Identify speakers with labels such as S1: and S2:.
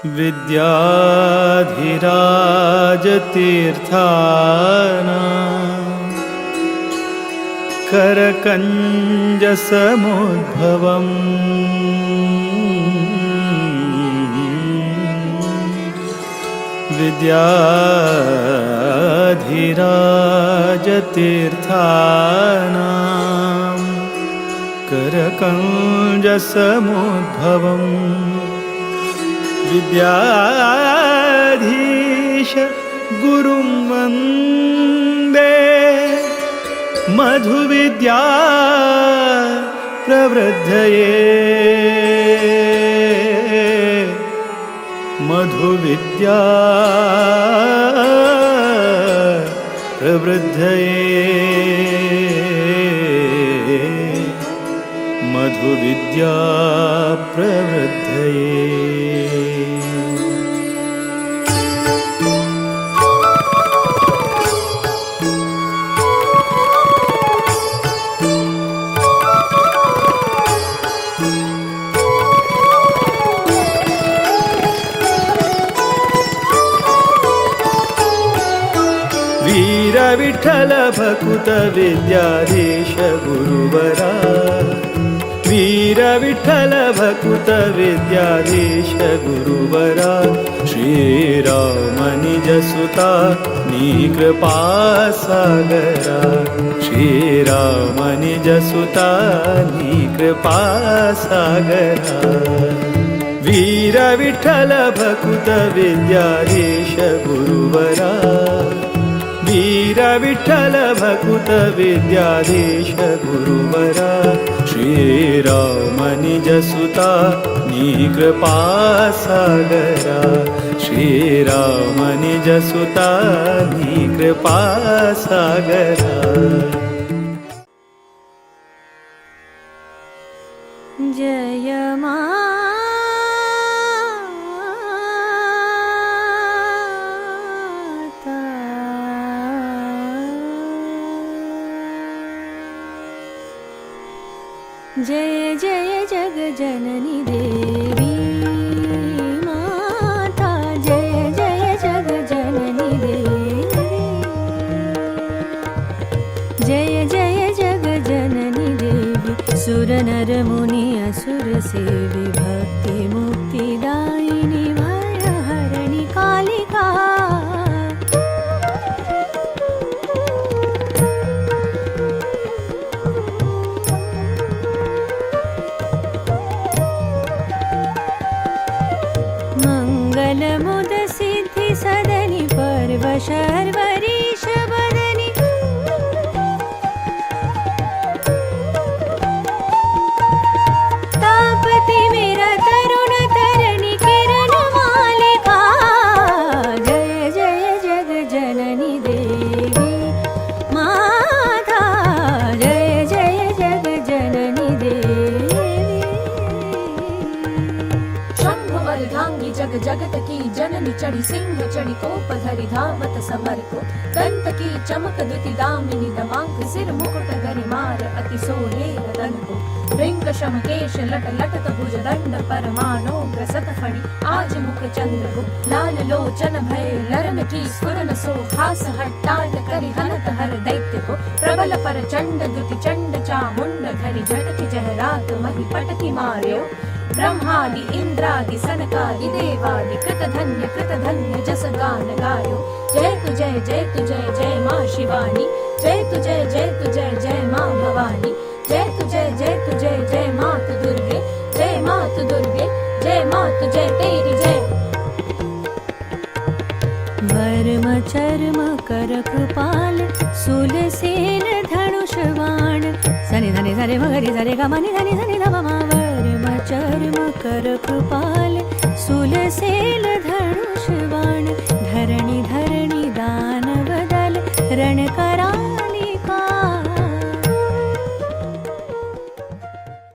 S1: विद्याधिराजतीर्थानां करकञ्जसमुद्भवम् विद्याधिराजतीर्थानां करकञ्जसमुद्भवम् विद्याधीश गुरुं वन्दे मधुविद्या प्रवृद्धये मधुविद्या प्रवृद्धये मधुविद्या प्रवृद्धये। वीर विठ्ठल भकुत विद्याधीश गुरुवरा वीर विठ्ठल भकुत विद्याधीश गुरुवरा श्रीराम निज सुता नी कृपा सागरा श्रीराम निज सुता नी कृपा सागरा वीर विठ्ठल भकुत विद्याधीश गुरुवरा वीर विठ्ठल भकुत विद्याधीश गुरुवरा श्रीराम निज सुता नी कृपा सागरा श्रीराम निज सुता नी कृपा सागरा।
S2: जय जय जय जगजननी देवी माता जय जय जगजननी देवी जय जय जगजननी देवी सुर नर मुनि असुर सेवी भक्ति मुक्तिदायिनी भय हरणि कालिका मुद सिद्धि सदनि पर्व शर्वरीश बदनि तापति मेरा तरुण तरनि किरण मालिका जय जय जग जननी देवी माता जय जय जग जननी देवी
S3: शंभु अर्धांगी जग जगत की जननी चढ़ी सिंह चढ़ी कोप धरि धावत समर को दंत की चमक दुति दामिनी दमांक सिर मुकुट गरिमार अति सोहे रतन को भृंग शमकेश लट लटत भुज दंड परमानो ग्रसत फणि आज मुख चंद्र को लाल लोचन भय लरन की स्फुरन सो हास हट्टाल करि हनत हर दैत्य को प्रबल पर चंड दुति चंड चामुंड धरि झटकी जहरात महि पटकी मार्यो ब्रह्मादि इंद्रादि सनकादि देवादि कृत धन्य जस गान गायो जय तु जय जय माँ शिवानी जय तु जय जय माँ भवानी जय तु जय जय मात दुर्गे जय मात दुर्गे जय मात जय तेरी जय।
S2: वर्म चर्म कर कृपाल शूल सेन धनुष बाण सनि धनि सरे मगरि सरे गमनि धनि धनि धमा वर्म चर्म कर कृपाल शूल सेन धनुष बाण